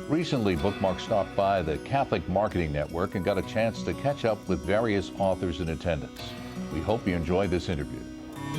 Recently, Bookmark stopped by the Catholic Marketing Network and got a chance to catch up with various authors in attendance. We hope you enjoy this interview.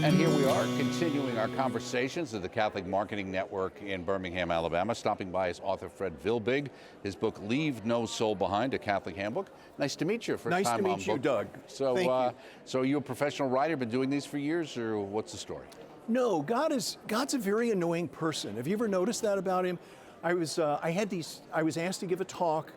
And here we are, continuing our conversations at the Catholic Marketing Network in Birmingham, Alabama. Stopping by is author Fred Vilbig. His book, Leave No Soul Behind, A Catholic Handbook. Nice to meet you. Nice to meet you, Doug. So, so are you a professional writer, been doing these for years, or what's the story? No, God's a very annoying person. Have you ever noticed that about him? I was asked to give a talk.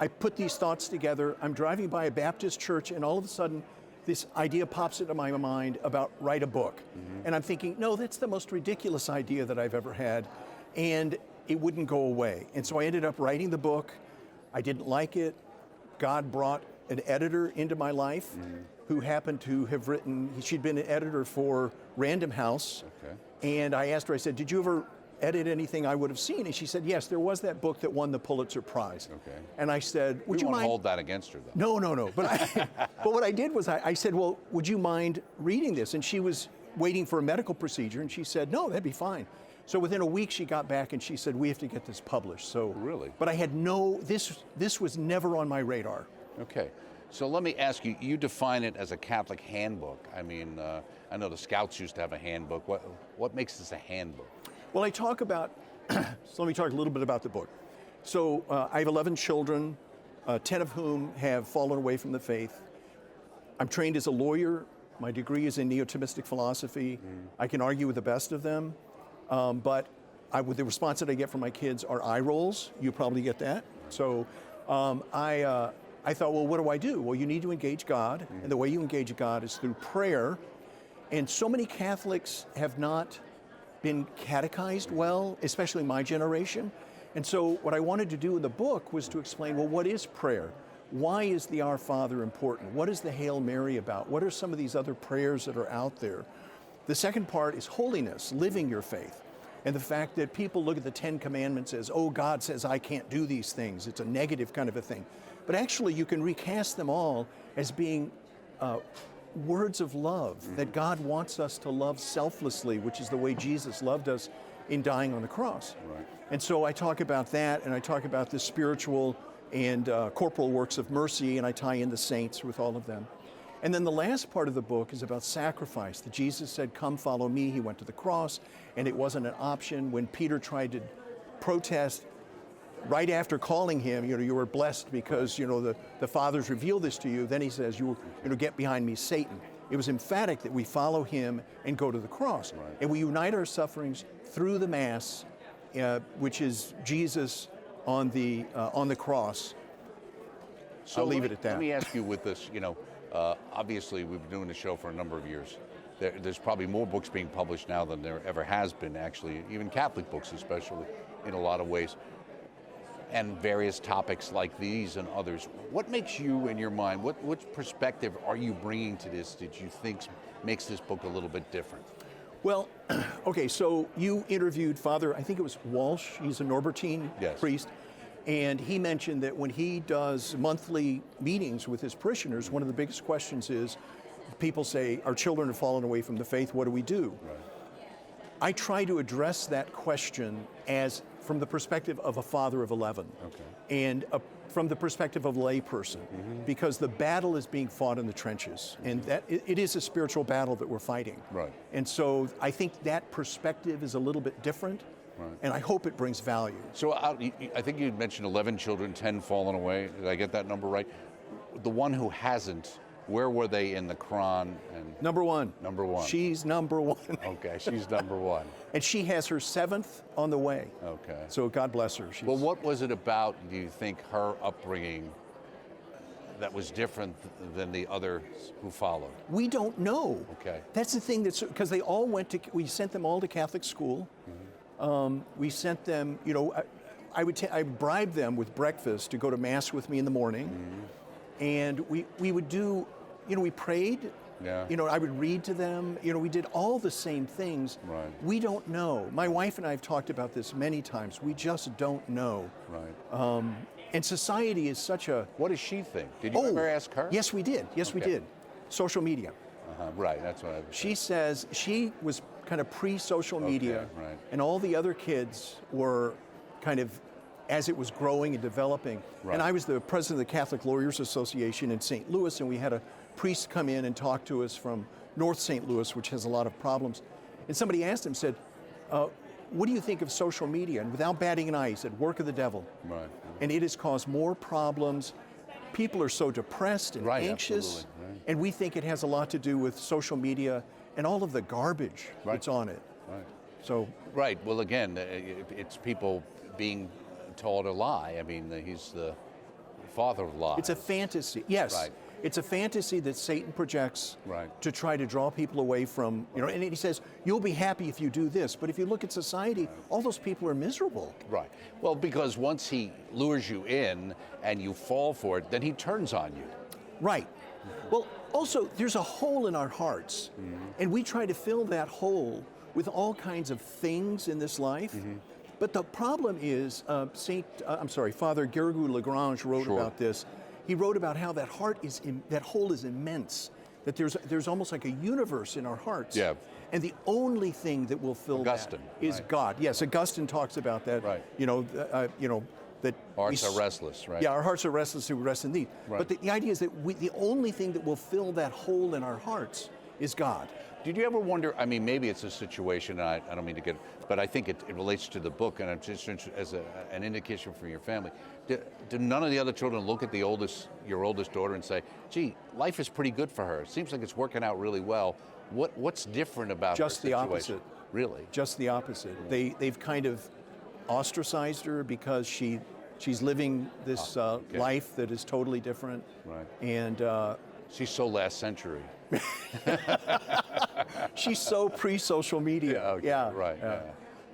I put these thoughts together. I'm driving by a Baptist church, and all of a sudden, this idea pops into my mind about write a book. Mm-hmm. And I'm thinking, no, that's the most ridiculous idea that I've ever had. And it wouldn't go away. And so I ended up writing the book. I didn't like it. God brought an editor into my life who happened to have written, she'd been an editor for Random House. Okay. And I asked her, I said, did you ever edit anything I would have seen? And she said, yes, there was that book that won the Pulitzer Prize. Okay. And I said, would you mind? Hold that against her, though. No. But but what I did was I said, well, would you mind reading this? And she was waiting for a medical procedure, and she said, no, that'd be fine. So within a week, she got back and she said, we have to get this published. So really? But I had this was never on my radar. Okay. So let me ask you, you define it as a Catholic handbook. I mean, I know the Scouts used to have a handbook. What makes this a handbook? Well, I talk about, so let me talk a little bit about the book. So I have 11 children, 10 of whom have fallen away from the faith. I'm trained as a lawyer. My degree is in neo-Thomistic philosophy. I can argue with the best of them, but with the response that I get from my kids are eye rolls. You probably get that. So I thought, well, what do I do? Well, you need to engage God, and the way you engage God is through prayer. And so many Catholics have not been catechized well, especially my generation. And so what I wanted to do in the book was to explain, well, what is prayer? Why is the Our Father important? What is the Hail Mary about? What are some of these other prayers that are out there? The second part is holiness, living your faith. And the fact that people look at the 10 Commandments as, oh, God says I can't do these things. It's a negative kind of a thing. But actually, you can recast them all as being words of love, that God wants us to love selflessly, which is the way Jesus loved us in dying on the cross. Right. And so I talk about that, and I talk about the spiritual and corporal works of mercy, and I tie in the saints with all of them. And then the last part of the book is about sacrifice. That Jesus said, come follow me. He went to the cross, and it wasn't an option. When Peter tried to protest, right after calling him, you were blessed because, the Father's revealed this to you. Then he says, get behind me, Satan. It was emphatic that we follow him and go to the cross. Right. And we unite our sufferings through the Mass, which is Jesus on the cross. So I'll leave it at that. Let me ask you with this, obviously we've been doing the show for a number of years. There's probably more books being published now than there ever has been, actually, even Catholic books especially, in a lot of ways. And various topics like these and others. What makes you, in your mind, what perspective are you bringing to this that you think makes this book a little bit different? Well, okay, so you interviewed Father, I think it was Walsh, he's a Norbertine priest, and he mentioned that when he does monthly meetings with his parishioners, one of the biggest questions is, people say, our children have fallen away from the faith, what do we do? Right. I try to address that question as from the perspective of a father of 11, and from the perspective of a lay person, because the battle is being fought in the trenches, and that it is a spiritual battle that we're fighting. Right. And so I think that perspective is a little bit different, and I hope it brings value. So I think you mentioned 11 children, 10 fallen away. Did I get that number right? The one who hasn't, where were they in the Quran? Number one. Number one. She's number one. Okay, she's number one. And she has her 7th on the way. Okay. So God bless her. Well, what was it about, do you think, her upbringing that was different than the others who followed? We don't know. Okay. That's the thing, because they all we sent them all to Catholic school. We sent them, I bribed them with breakfast to go to Mass with me in the morning. And we would do, we prayed. Yeah. I would read to them. We did all the same things. Right. We don't know. My wife and I have talked about this many times. We just don't know. Right. And society is such a... What does she think? Did you ever ask her? Yes, we did. Yes, we did. Social media. Right, that's what I was She says she was kind of pre-social media, and all the other kids were kind of as it was growing and developing. Right. And I was the president of the Catholic Lawyers Association in St. Louis, and we had a priest come in and talk to us from North St. Louis, which has a lot of problems. And somebody asked him, said, what do you think of social media? And without batting an eye, he said, work of the devil. Right. And it has caused more problems. People are so depressed and anxious, right. and we think it has a lot to do with social media and all of the garbage that's on it. Right. So, Right. Well, again, it's people being told a lie. I mean, he's the father of lies. it's a fantasy. Yes. Right. It's a fantasy that Satan projects Right. to try to draw people away from, and he says, you'll be happy if you do this. But if you look at society, all those people are miserable. Right. Well, because once he lures you in and you fall for it, then he turns on you. Right. Well, also, there's a hole in our hearts, and we try to fill that hole with all kinds of things in this life. But the problem is, Father Garrigou Lagrange wrote about this. He wrote about how that that hole is immense, that there's almost like a universe in our hearts. Yeah. And the only thing that will fill Augustine, that is right. God. Yes, Augustine talks about that. Right. That Hearts are restless, right? Yeah, our hearts are restless who rest in thee. Right. But the idea is that the only thing that will fill that hole in our hearts is God. Did you ever wonder, I mean, maybe it's a situation, and I don't mean to get, but I think it relates to the book, and I'm just interested as an indication from your family. Do none of the other children look at your oldest daughter and say, gee, life is pretty good for her. It seems like it's working out really well. What's different about Just her the situation? opposite. Really? Just the opposite. They've kind of ostracized her because she's living this life that is totally different. Right. And She's so last century. she's so pre-social media. Yeah. Right. Yeah.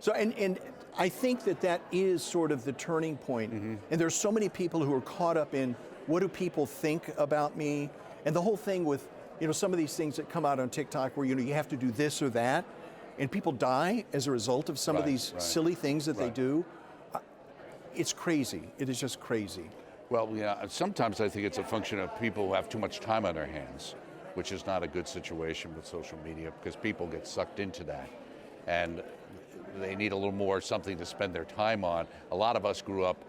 So and I think that is sort of the turning point. And there's so many people who are caught up in what do people think about me, and the whole thing with some of these things that come out on TikTok where you have to do this or that, and people die as a result of some of these silly things that they do. It's crazy. It is just crazy. Well, yeah, sometimes I think it's a function of people who have too much time on their hands, which is not a good situation with social media because people get sucked into that. And they need a little more something to spend their time on. A lot of us grew up,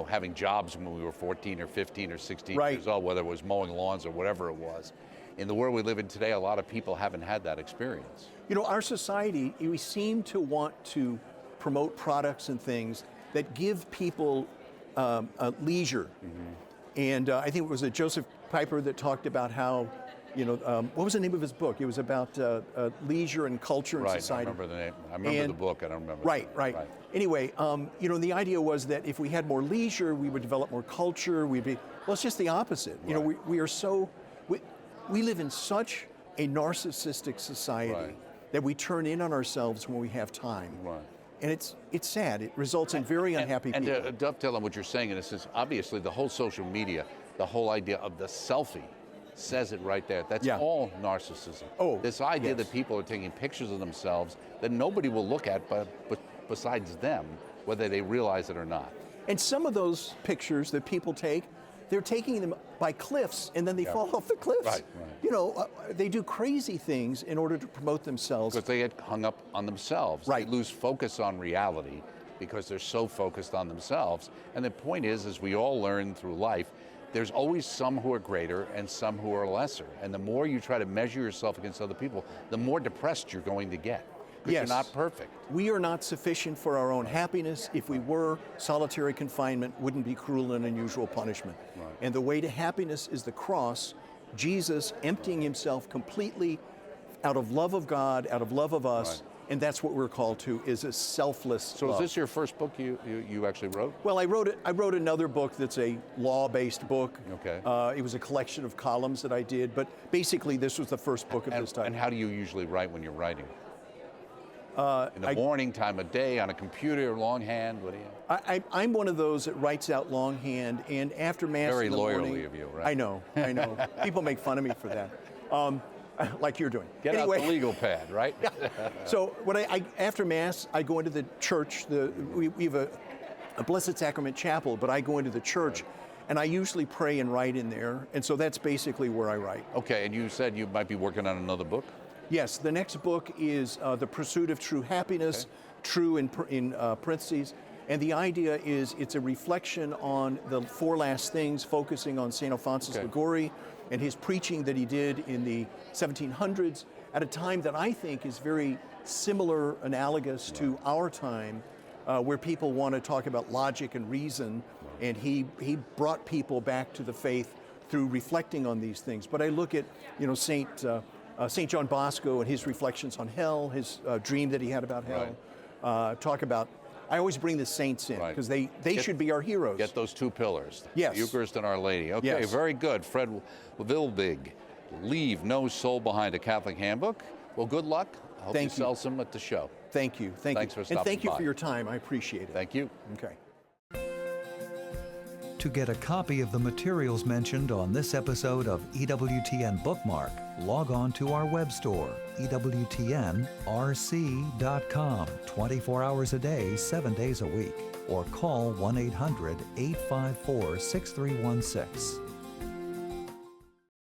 having jobs when we were 14 or 15 or 16 years old, whether it was mowing lawns or whatever it was. In the world we live in today, a lot of people haven't had that experience. Our society, we seem to want to promote products and things that give people leisure. And I think it was Joseph Piper that talked about how, what was the name of his book? It was about leisure and culture and society. I remember the name. I remember the book. I don't remember. Right. Anyway, the idea was that if we had more leisure, we would develop more culture. It's just the opposite. We live in such a narcissistic society that we turn in on ourselves when we have time. Right. And it's sad. It results in very unhappy people. And to dovetail on what you're saying, in a sense, obviously the whole social media, the whole idea of the selfie says it right there. That's all narcissism. This idea that people are taking pictures of themselves that nobody will look at but besides them, whether they realize it or not. And some of those pictures that people take, they're taking them by cliffs and then they fall off the cliffs. Right. They do crazy things in order to promote themselves. Because they get hung up on themselves. Right. They lose focus on reality because they're so focused on themselves. And the point is, as we all learn through life, there's always some who are greater and some who are lesser. And the more you try to measure yourself against other people, the more depressed you're going to get. Because you're not perfect. We are not sufficient for our own happiness. If we were, solitary confinement wouldn't be cruel and unusual punishment. Right. And the way to happiness is the cross, Jesus emptying himself completely out of love of God, out of love of us, and that's what we're called to, is a selfless love. Is this your first book you actually wrote? Well, I wrote another book that's a law-based book. Okay. It was a collection of columns that I did, but basically this was the first book of this type. And how do you usually write when you're writing? In the morning, time of day, on a computer, longhand? What do you? I'm one of those that writes out longhand, and after Mass Very in the lawyerly morning, of you, right? I know. People make fun of me for that, like you're doing. Get anyway, out the legal pad, right? So when after Mass, I go into the church. We have a Blessed Sacrament chapel, but I go into the church, and I usually pray and write in there, and so that's basically where I write. Okay, and you said you might be working on another book? Yes, the next book is The Pursuit of True Happiness, true in parentheses, And the idea is it's a reflection on the four last things, focusing on St. Alphonsus Liguori and his preaching that he did in the 1700s at a time that I think is very similar, analogous to our time, where people want to talk about logic and reason, and he brought people back to the faith through reflecting on these things. But I look at, Saint John Bosco and his reflections on hell, his dream that he had about hell. Talk about. I always bring the saints in because they should be our heroes. Get those two pillars. Yes. The Eucharist and Our Lady. Okay, yes. Very good. Fred Vilbig, Leave No Soul Behind, a Catholic Handbook. Well, good luck. I hope you sell some at the show. Thank you. Thanks for stopping And thank you by. for your time. I appreciate it. Thank you. Okay. To get a copy of the materials mentioned on this episode of EWTN Bookmark, log on to our web store, EWTNRC.com, 24 hours a day, 7 days a week, or call 1-800-854-6316.